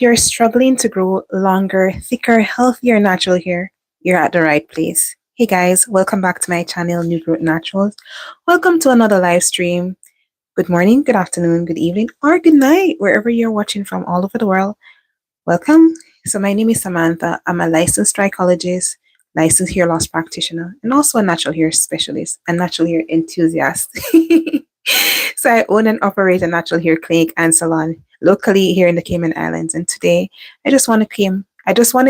you're struggling to grow longer, thicker, healthier natural hair, you're at the right place. Hey guys, welcome back to my channel, New Growth Naturals. Welcome to another live stream. Good morning, good afternoon, good evening, or good night, wherever you're watching from all over the world. Welcome. So my name is Samantha. I'm a licensed trichologist, licensed hair loss practitioner, and also a natural hair specialist, a natural hair enthusiast. So I own and operate a natural hair clinic and salon locally here in the Cayman Islands. And today I just wanted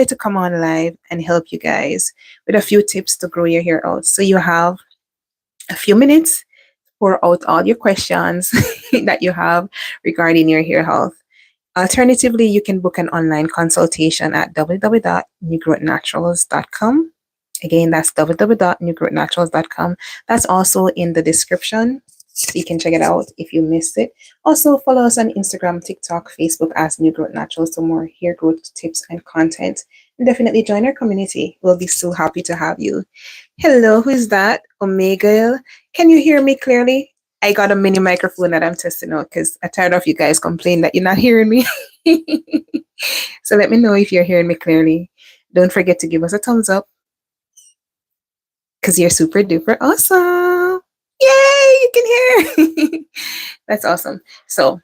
to come on live and help you guys with a few tips to grow your hair out. So you have a few minutes to pour out all your questions that you have regarding your hair health. Alternatively, you can book an online consultation at www.newgrowthnaturals.com. Again, that's www.newgrowthnaturals.com. That's also in the description, so you can check it out if you missed it. Also, follow us on Instagram, TikTok, Facebook as New Growth Naturals for more hair growth tips and content. And definitely join our community. We'll be so happy to have you. Hello, who's that? Omega. Can you hear me clearly? I got a mini microphone that I'm testing out because I'm tired of you guys complaining that you're not hearing me. So let me know if you're hearing me clearly. Don't forget to give us a thumbs up because you're super duper awesome. Yay, you can hear. That's awesome. So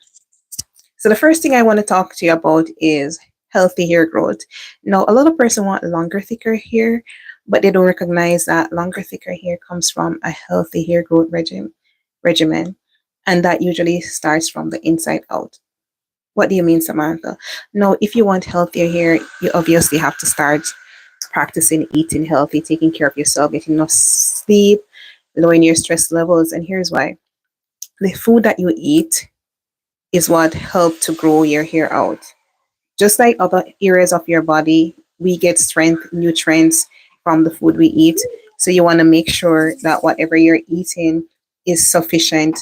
the first thing I want to talk to you about is healthy hair growth. Now, a lot of person want longer, thicker hair, but they don't recognize that longer, thicker hair comes from a healthy hair growth regimen, and that usually starts from the inside out. What do you mean, Samantha? Now, if you want healthier hair, you obviously have to start practicing eating healthy, taking care of yourself, getting enough sleep, lowering your stress levels. And here's why. The food that you eat is what helps to grow your hair out. Just like other areas of your body, we get strength, nutrients from the food we eat. So you want to make sure that whatever you're eating is sufficient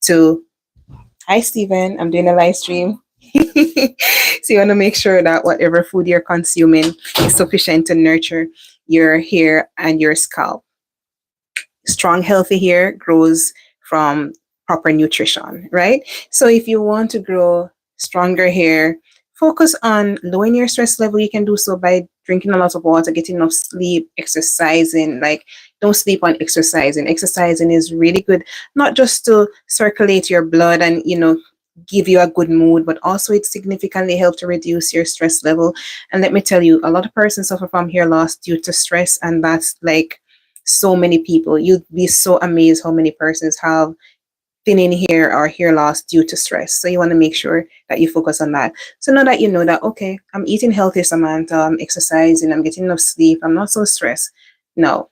to... Hi, Stephen. I'm doing a live stream. So you want to make sure that whatever food you're consuming is sufficient to nurture your hair and your scalp. Strong, healthy hair grows from proper nutrition, right? So if you want to grow stronger hair, focus on lowering your stress level. You can do so by drinking a lot of water, getting enough sleep, exercising. Like, don't sleep on exercising. Exercising is really good, not just to circulate your blood and, give you a good mood, but also it significantly helps to reduce your stress level. And let me tell you, a lot of persons suffer from hair loss due to stress, and that's like so many people. You'd be so amazed how many persons have thinning hair or hair loss due to stress. So you want to make sure that you focus on that. So now that you know that, okay, I'm eating healthy, Samantha, I'm exercising, I'm getting enough sleep, I'm not so stressed. Now,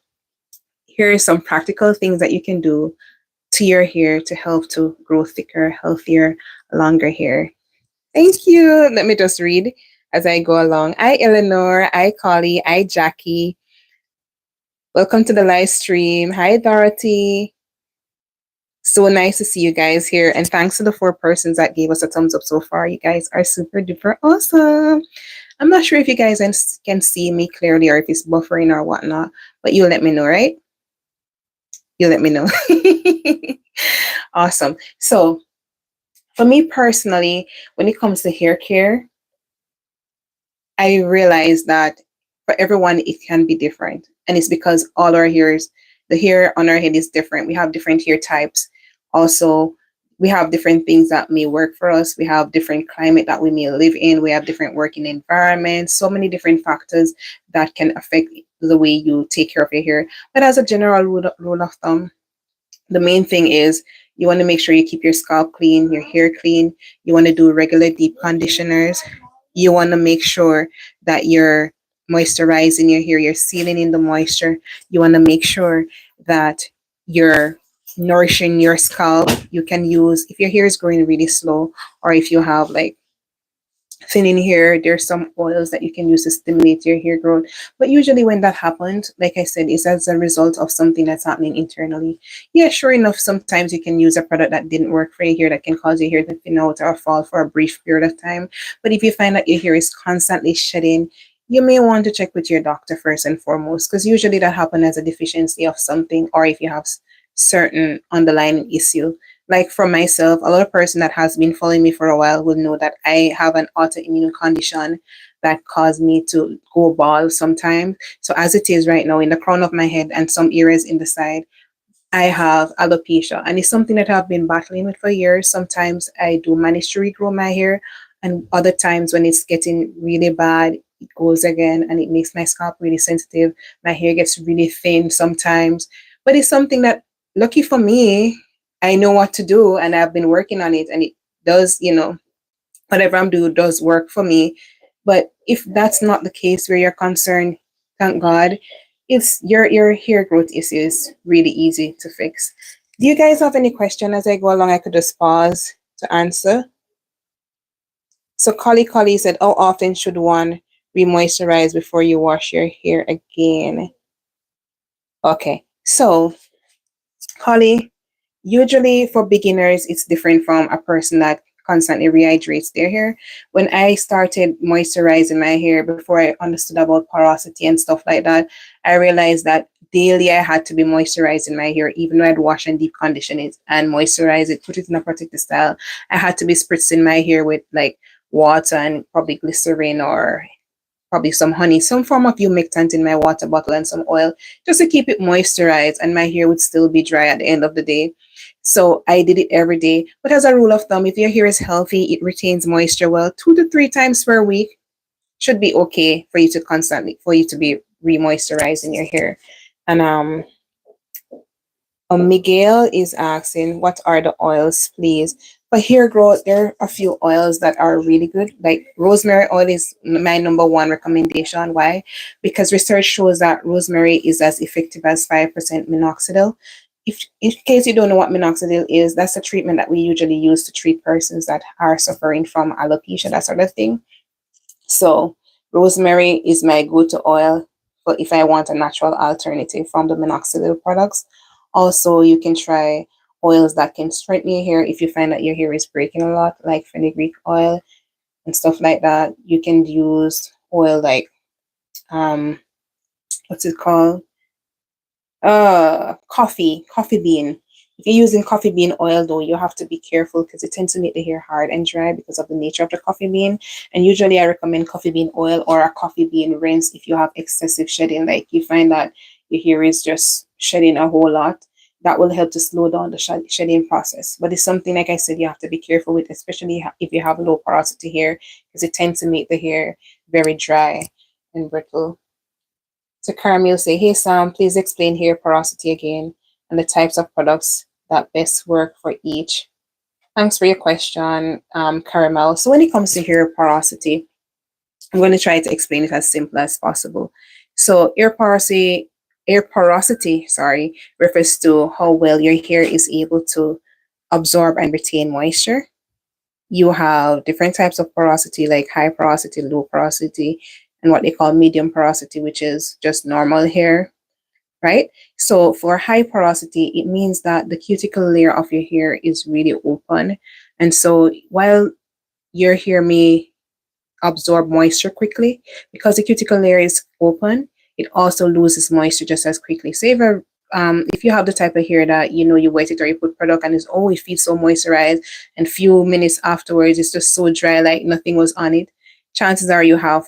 here are some practical things that you can do to your hair to help to grow thicker, healthier, longer hair. Thank you. Let me just read as I go along. Hi, Eleanor. Hi, Collie. Hi, Jackie. Welcome to the live stream. Hi, Dorothy. So nice to see you guys here. And thanks to the 4 persons that gave us a thumbs up so far. You guys are super duper awesome. I'm not sure if you guys can see me clearly or if it's buffering or whatnot, but you'll let me know, right? You let me know. Awesome. So for me personally, when it comes to hair care, I realize that for everyone, it can be different. And it's because all our hairs, the hair on our head is different. We have different hair types. Also, we have different things that may work for us. We have different climate that we may live in. We have different working environments, so many different factors that can affect the way you take care of your hair. But as a general rule of thumb, the main thing is you want to make sure you keep your scalp clean, your hair clean. You want to do regular deep conditioners. You want to make sure that you're moisturizing your hair, you're sealing in the moisture. You want to make sure that you're nourishing your scalp. You can use, if your hair is growing really slow, or if you have like thinning hair, there's some oils that you can use to stimulate your hair growth. But usually when that happens, like I said, it's as a result of something that's happening internally. Yeah, sure enough, sometimes you can use a product that didn't work for your hair that can cause your hair to thin out or fall for a brief period of time. But if you find that your hair is constantly shedding, you may want to check with your doctor first and foremost, because usually that happens as a deficiency of something, or if you have certain underlying issue like for myself, a lot of person that has been following me for a while will know that I have an autoimmune condition that caused me to go bald sometimes. So as it is right now in the crown of my head and some areas in the side, I have alopecia, and it's something that I've been battling with for years. Sometimes I do manage to regrow my hair, and other times when it's getting really bad, it goes again and it makes my scalp really sensitive. My hair gets really thin sometimes, but it's something that, lucky for me, I know what to do and I've been working on it, and it does, whatever I'm doing does work for me. But if that's not the case where you're concerned, thank God, it's your hair growth issue is really easy to fix. Do you guys have any question as I go along? I could just pause to answer. So Collie said, how often should one re-moisturize before you wash your hair again? Okay, so Holly, usually for beginners, it's different from a person that constantly rehydrates their hair. When I started moisturizing my hair before I understood about porosity and stuff like that, I realized that daily I had to be moisturizing my hair, even though I'd wash and deep condition it and moisturize it, put it in a protective style. I had to be spritzing my hair with like water and probably glycerin or probably some honey, some form of humectant in my water bottle and some oil just to keep it moisturized, and my hair would still be dry at the end of the day. So I did it every day. But as a rule of thumb, if your hair is healthy, it retains moisture well 2 to 3 times per week should be okay for you to constantly for you to be re-moisturizing your hair. And Miguel is asking, what are the oils, please? For hair growth, there are a few oils that are really good. Like rosemary oil is my number one recommendation. Why? Because research shows that rosemary is as effective as 5% minoxidil. If, in case you don't know what minoxidil is, that's a treatment that we usually use to treat persons that are suffering from alopecia, that sort of thing. So rosemary is my go-to oil for if I want a natural alternative from the minoxidil products. Also, you can try oils that can straighten your hair if you find that your hair is breaking a lot, like fenugreek oil and stuff like that. You can use oil like um what's it called? Coffee bean. If you're using coffee bean oil though, you have to be careful because it tends to make the hair hard and dry because of the nature of the coffee bean. And usually I recommend coffee bean oil or a coffee bean rinse if you have excessive shedding, like you find that your hair is just shedding a whole lot. That will help to slow down the shedding process. But it's something, like I said, you have to be careful with, especially if you have low porosity hair, because it tends to make the hair very dry and brittle. So Caramel say, hey Sam, please explain hair porosity again and the types of products that best work for each. Thanks for your question, Caramel. So when it comes to hair porosity, I'm going to try to explain it as simple as possible. So air porosity, sorry, refers to how well your hair is able to absorb and retain moisture. You have different types of porosity, like high porosity, low porosity, and what they call medium porosity, which is just normal hair, right? So for high porosity, it means that the cuticle layer of your hair is really open. And so while your hair may absorb moisture quickly, because the cuticle layer is open, it also loses moisture just as quickly. So if you have the type of hair that you wet it or you put product and it's it feels so moisturized, and few minutes afterwards it's just so dry like nothing was on it, chances are you have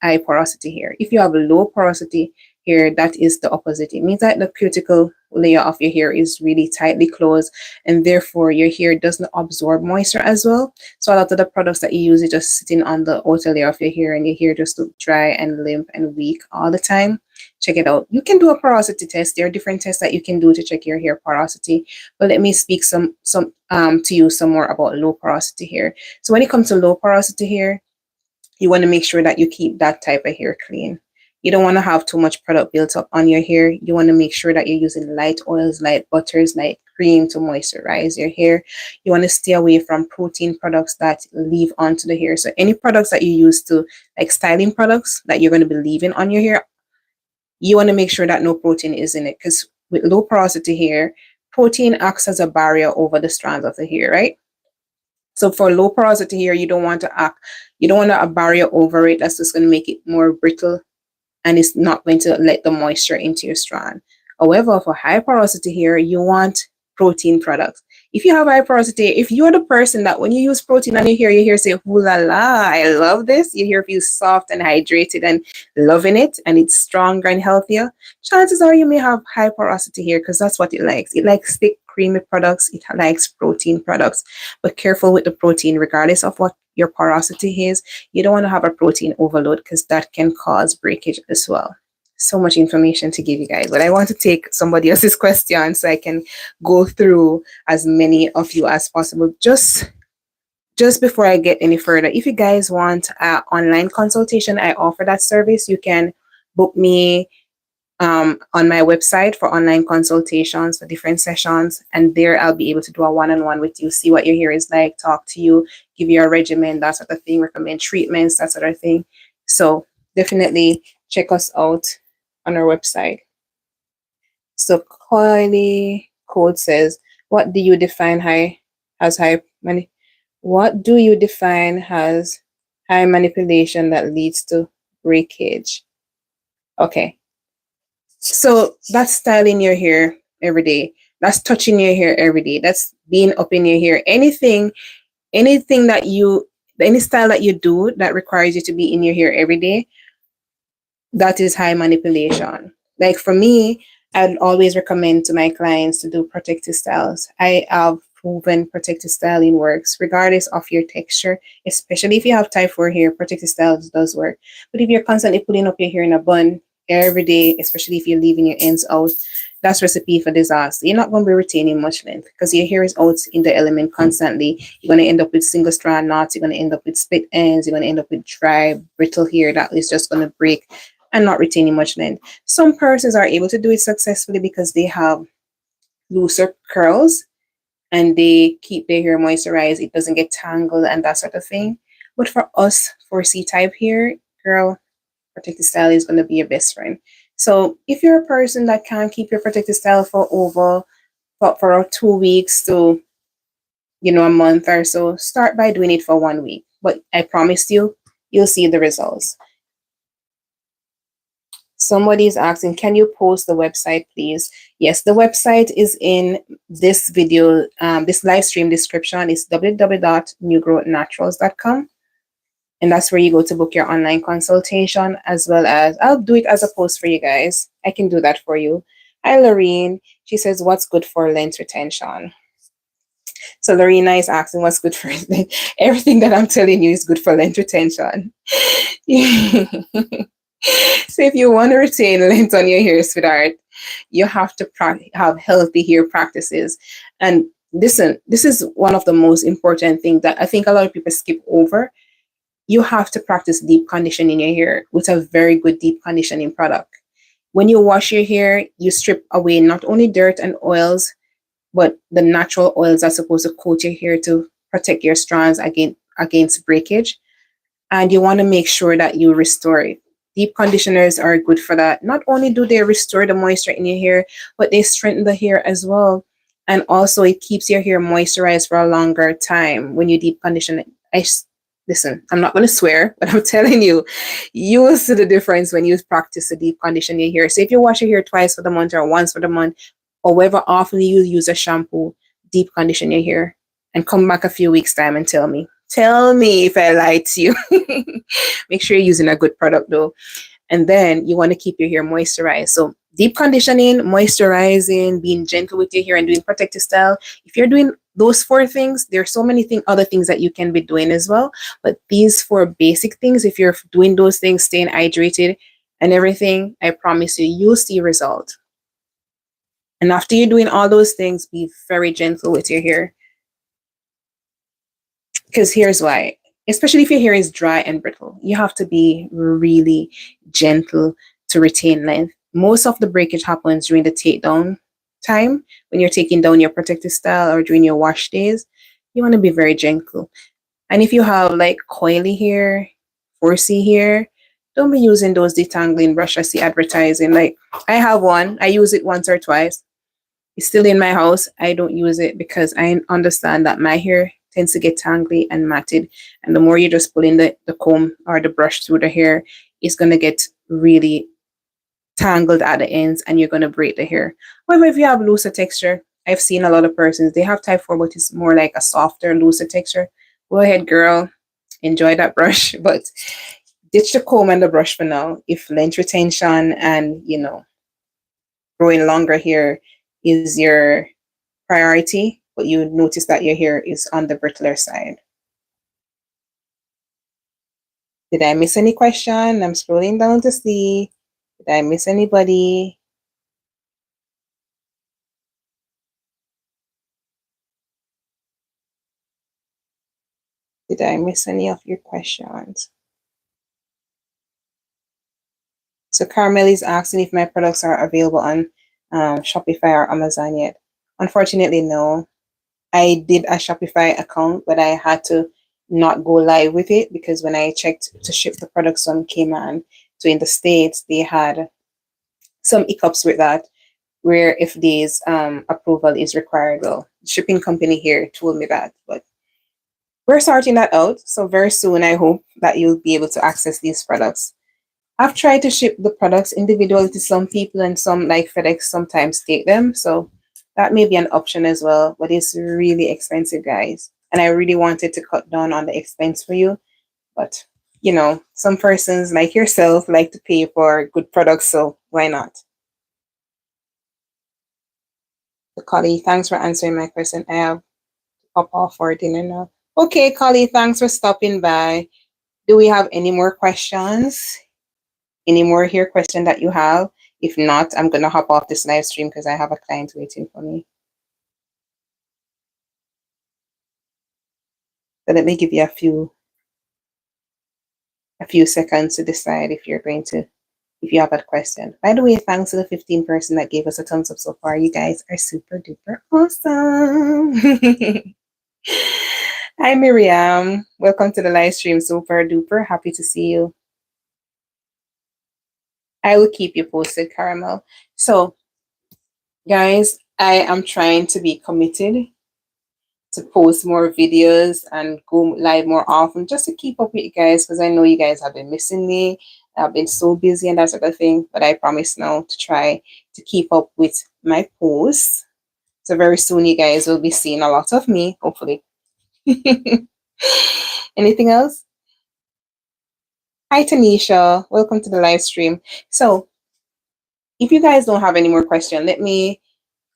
high porosity hair. If you have low porosity hair, that is the opposite. It means that the cuticle layer of your hair is really tightly closed, and therefore your hair doesn't absorb moisture as well. So a lot of the products that you use is just sitting on the outer layer of your hair, and your hair just look dry and limp and weak all the time. Check it out. You can do a porosity test. There are different tests that you can do to check your hair porosity. But let me speak some to you some more about low porosity hair. So when it comes to low porosity hair, you want to make sure that you keep that type of hair clean. You don't want to have too much product built up on your hair. You want to make sure that you're using light oils, light butters, light cream to moisturize your hair. You want to stay away from protein products that leave onto the hair. So any products that you use to, like styling products that you're going to be leaving on your hair, you want to make sure that no protein is in it, because with low porosity hair, protein acts as a barrier over the strands of the hair, right? So for low porosity hair, you don't want a barrier over it that's just going to make it more brittle, and it's not going to let the moisture into your strand. However, for high porosity hair, you want protein products. If you have high porosity, if you're the person that when you use protein on your hair say, ooh la la, I love this, your hair feels soft and hydrated and loving it, and it's stronger and healthier, chances are you may have high porosity hair because that's what it likes. It likes thick, creamy products. It likes protein products. But careful with the protein, regardless of what your porosity is. You don't want to have a protein overload because that can cause breakage as well. So much information to give you guys, but I want to take somebody else's question so I can go through as many of you as possible. Just before I get any further, if you guys want an online consultation, I offer that service. You can book me on my website for online consultations for different sessions, and there I'll be able to do a one-on-one with you, see what your hair is like, talk to you, give you a regimen, that sort of thing, recommend treatments, that sort of thing. So definitely check us out on our website. So Kylie Code says, what do you define as high mani- what do you define as high manipulation that leads to breakage? Okay. So that's styling your hair every day. That's touching your hair every day. That's being up in your hair. Anything that any style that you do that requires you to be in your hair every day, that is high manipulation. Like for me, I'd always recommend to my clients to do protective styles. I have proven protective styling works regardless of your texture, especially if you have type 4 hair, protective styles does work. But if you're constantly putting up your hair in a bun every day, especially if you're leaving your ends out, that's recipe for disaster. You're not going to be retaining much length because your hair is out in the element constantly. You're going to end up with single strand knots. You're going to end up with split ends. You're going to end up with dry, brittle hair that is just going to break and not retaining much length. Some persons are able to do it successfully because they have looser curls and they keep their hair moisturized. It doesn't get tangled and that sort of thing. But for us, for C-type hair, girl, protective style is going to be your best friend. So if you're a person that can't keep your protective style for 2 weeks to a month or so, start by doing it for 1 week. But I promise you'll see the results. Somebody is asking, can you post the website, please? Yes, the website is in this video, this live stream description. It's www.newgrowthnaturals.com. And that's where you go to book your online consultation, as well as I'll do it as a post for you guys. I can do that for you. Hi, Lorene. She says, what's good for length retention? So Lorena is asking what's good for everything that I'm telling you is good for length retention. So if you want to retain length on your hair, sweetheart, you have to have healthy hair practices. And listen, this is one of the most important things that I think a lot of people skip over. You have to practice deep conditioning your hair with a very good deep conditioning product. When you wash your hair, you strip away not only dirt and oils, but the natural oils are supposed to coat your hair to protect your strands against breakage. And you want to make sure that you restore it. Deep conditioners are good for that. Not only do they restore the moisture in your hair, but they strengthen the hair as well. And also it keeps your hair moisturized for a longer time when you deep condition it. Listen, I'm not going to swear, but I'm telling you, you will see the difference when you practice the deep condition your hair. So if you wash your hair twice for the month or once for the month, or however often you use a shampoo, deep condition your hair and come back a few weeks time and tell me. Tell me if I lied to you. Make sure you're using a good product though. And then you want to keep your hair moisturized. So deep conditioning, moisturizing, being gentle with your hair and doing protective style. If you're doing those 4 things, there are so many other things that you can be doing as well. But these 4 basic things, if you're doing those things, staying hydrated and everything, I promise you'll see result. And after you're doing all those things, be very gentle with your hair. Because here's why. Especially if your hair is dry and brittle, you have to be really gentle to retain length. Most of the breakage happens during the takedown time when you're taking down your protective style or during your wash days. You want to be very gentle. And if you have like coily hair, 4C hair, don't be using those detangling brush I see advertising. Like I have one, I use it once or twice. It's still in my house. I don't use it because I understand that my hair tends to get tangly and matted. And the more you just pull in the comb or the brush through the hair, it's going to get really tangled at the ends and you're going to break the hair. However, if you have looser texture, I've seen a lot of persons, they have type 4, but it's more like a softer, looser texture. Go ahead, girl. Enjoy that brush. But ditch the comb and the brush for now. If length retention and, growing longer hair is your priority, but you notice that your hair is on the brittler side. Did I miss any question? I'm scrolling down to see. Did I miss anybody? Did I miss any of your questions? So Carmel is asking if my products are available on Shopify or Amazon yet. Unfortunately, no. I did a Shopify account, but I had to not go live with it because when I checked to ship the products on Cayman, so in the States, they had some hiccups with that, where if these approval is required. Well, shipping company here told me that, but we're sorting that out. So very soon, I hope that you'll be able to access these products. I've tried to ship the products individually to some people, and some, like FedEx, sometimes take them. So that may be an option as well, but it's really expensive, guys. And I really wanted to cut down on the expense for you. But, some persons like yourself like to pay for good products. So why not? So, Collie, thanks for answering my question. I have to pop off for dinner now. Okay, Collie, thanks for stopping by. Do we have any more questions? Any more here question that you have? If not, I'm going to hop off this live stream because I have a client waiting for me. So let me give you a few seconds to decide if you have a question. By the way, thanks to the 15 person that gave us a thumbs up so far. You guys are super duper awesome. Hi, Miriam. Welcome to the live stream. Super duper happy to see you. I will keep you posted, Caramel. So, guys, I am trying to be committed to post more videos and go live more often just to keep up with you guys, because I know you guys have been missing me. I've been so busy and that sort of thing, but I promise now to try to keep up with my posts. So very soon you guys will be seeing a lot of me, hopefully. Anything else? Hi, Tanisha. Welcome to the live stream. So if you guys don't have any more questions, let me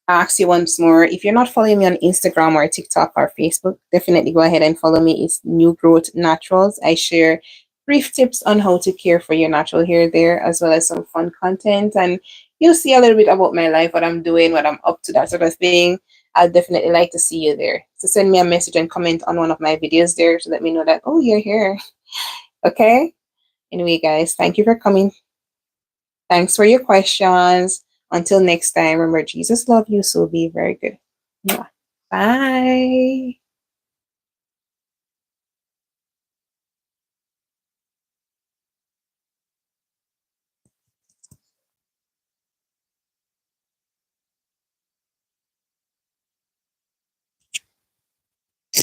ask you once more. If you're not following me on Instagram or TikTok or Facebook, definitely go ahead and follow me. It's New Growth Naturals. I share brief tips on how to care for your natural hair there, as well as some fun content. And you'll see a little bit about my life, what I'm doing, what I'm up to, that sort of thing. I'll definitely like to see you there. So send me a message and comment on one of my videos there to let me know that, oh, you're here. Okay? Anyway, guys, thank you for coming. Thanks for your questions. Until next time, remember, Jesus loves you, so be very good. Bye.